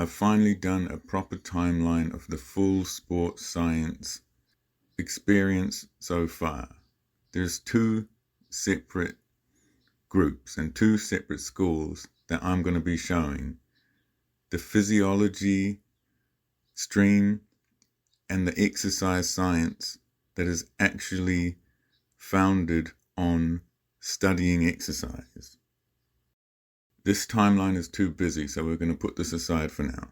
I've finally done a proper timeline of the full sports science experience so far. There's two separate groups and two separate schools that I'm going to be showing. The physiology stream and the exercise science that is actually founded on studying exercise. This timeline is too busy, so we're going to put this aside for now.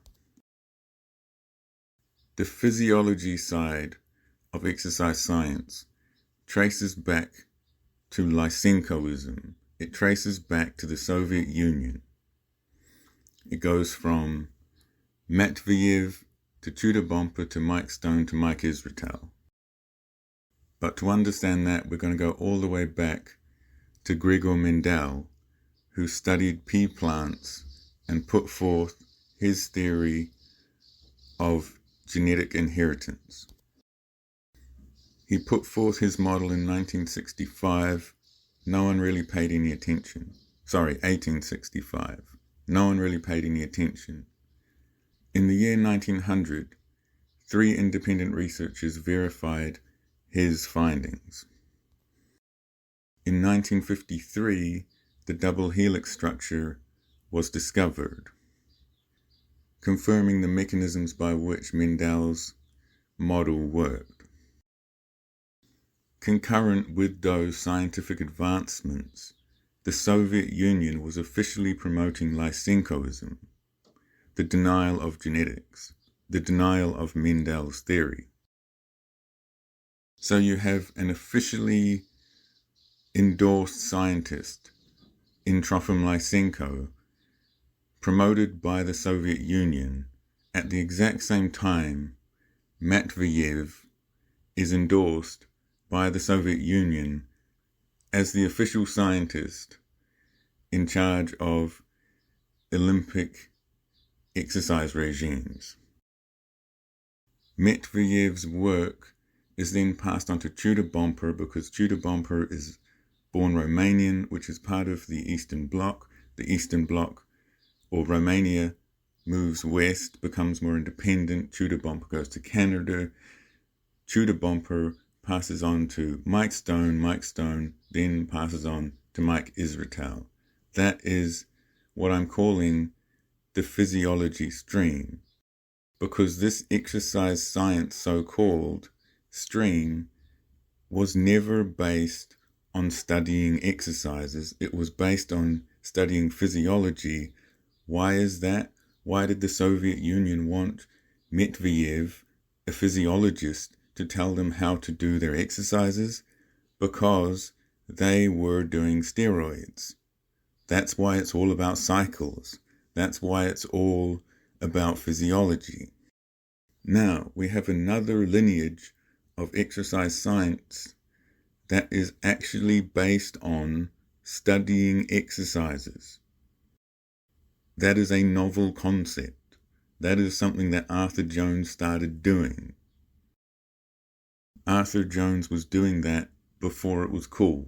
The physiology side of exercise science traces back to Lysenkoism. It traces back to the Soviet Union. It goes from Matveyev to Tudor Bomper to Mike Stone to Mike Israetel. But to understand that, we're going to go all the way back to Gregor Mendel, who studied pea plants and put forth his theory of genetic inheritance. He put forth his model in 1965. No one really paid any attention. 1865. No one really paid any attention. In the year 1900, 3 independent researchers verified his findings. In 1953, the double helix structure was discovered, confirming the mechanisms by which Mendel's model worked. Concurrent with those scientific advancements, the Soviet Union was officially promoting Lysenkoism, the denial of genetics, the denial of Mendel's theory. So you have an officially endorsed scientist in Trofim Lysenko, promoted by the Soviet Union, at the exact same time Matveyev is endorsed by the Soviet Union as the official scientist in charge of Olympic exercise regimes. Matveyev's work is then passed on to Tudor Bomper because Tudor Bomper is born Romanian, which is part of the Eastern Bloc. The Eastern Bloc, or Romania, moves west, becomes more independent. Tudor Bomper goes to Canada. Tudor Bomper passes on to Mike Stone. Mike Stone then passes on to Mike Israetel. That is what I'm calling the physiology stream, because this exercise science so-called stream was never based on studying exercises. It was based on studying physiology. Why is that? Why did the Soviet Union want Matveyev, a physiologist, to tell them how to do their exercises? Because they were doing steroids. That's why it's all about cycles. That's why it's all about physiology. Now, we have another lineage of exercise science that is actually based on studying exercises. That is a novel concept. That is something that Arthur Jones started doing. Arthur Jones was doing that before it was cool.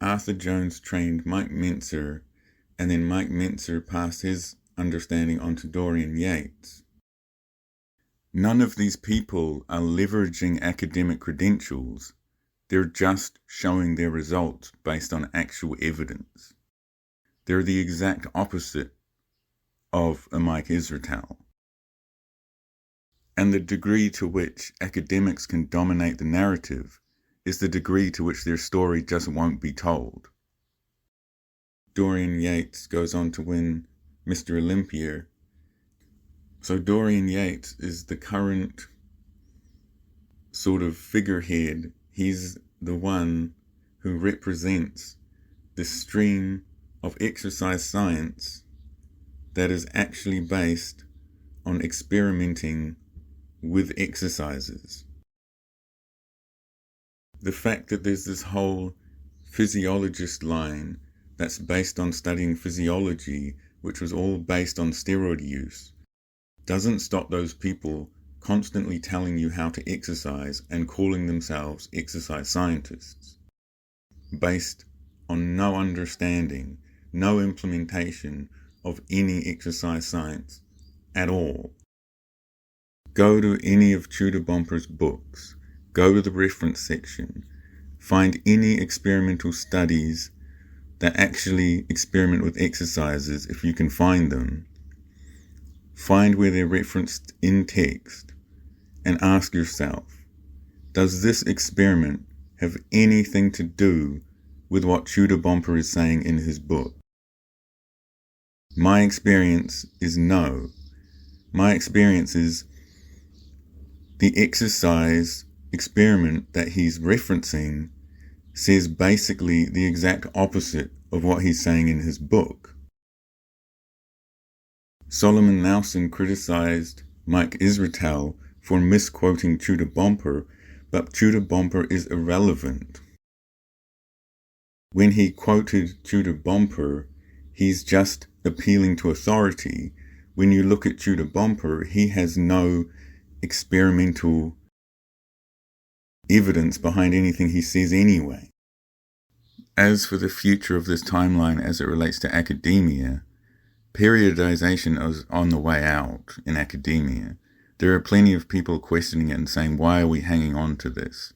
Arthur Jones trained Mike Mentzer, and then Mike Mentzer passed his understanding on to Dorian Yates. None of these people are leveraging academic credentials. They're just showing their results based on actual evidence. They're the exact opposite of a Mike Israetel. And the degree to which academics can dominate the narrative is the degree to which their story just won't be told. Dorian Yates goes on to win Mr. Olympia. So Dorian Yates is the current sort of figurehead. He's the one who represents the stream of exercise science that is actually based on experimenting with exercises. The fact that there's this whole physiologist line that's based on studying physiology, which was all based on steroid use, doesn't stop those people constantly telling you how to exercise and calling themselves exercise scientists, based on no understanding, no implementation of any exercise science at all. Go to any of Tudor Bomper's books, go to the reference section, find any experimental studies that actually experiment with exercises if you can find them. Find where they're referenced in text and ask yourself, does this experiment have anything to do with what Tudor Bomper is saying in his book? My experience is no. My experience is the exercise experiment that he's referencing says basically the exact opposite of what he's saying in his book. Solomon Nelson criticized Mike Israetel for misquoting Tudor Bomper, but Tudor Bomper is irrelevant. When he quoted Tudor Bomper, he's just appealing to authority. When you look at Tudor Bomper, he has no experimental evidence behind anything he says anyway. As for the future of this timeline as it relates to academia, periodization is on the way out in academia. There are plenty of people questioning it and saying, why are we hanging on to this?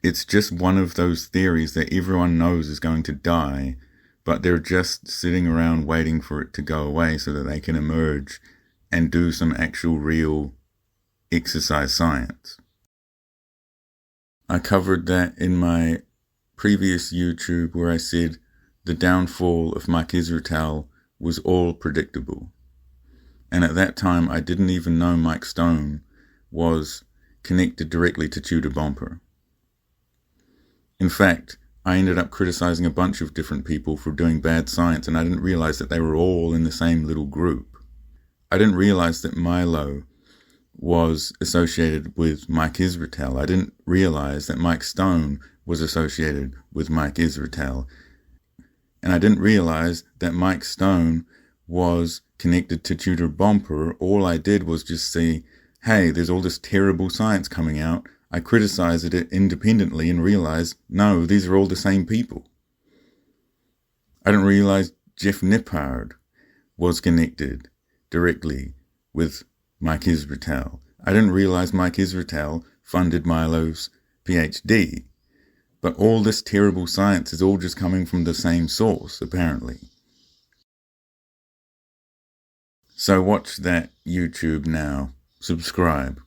It's just one of those theories that everyone knows is going to die, but they're just sitting around waiting for it to go away so that they can emerge and do some actual real exercise science. I covered that in my previous YouTube where I said the downfall of Mike Israetel was all predictable. And at that time, I didn't even know Mike Stone was connected directly to Tudor Bomper. In fact, I ended up criticizing a bunch of different people for doing bad science, and I didn't realize that they were all in the same little group. I didn't realize that Milo was associated with Mike Israetel. I didn't realize that Mike Stone was associated with Mike Israetel. And I didn't realize that Mike Stone was connected to Tudor Bomper. All I did was just see, hey, there's all this terrible science coming out. I criticized it independently and realized, no, these are all the same people. I didn't realize Jeff Nippard was connected directly with Mike Israetel. I didn't realize Mike Israetel funded Milo's PhD. But all this terrible science is all just coming from the same source, apparently. So watch that YouTube now. Subscribe.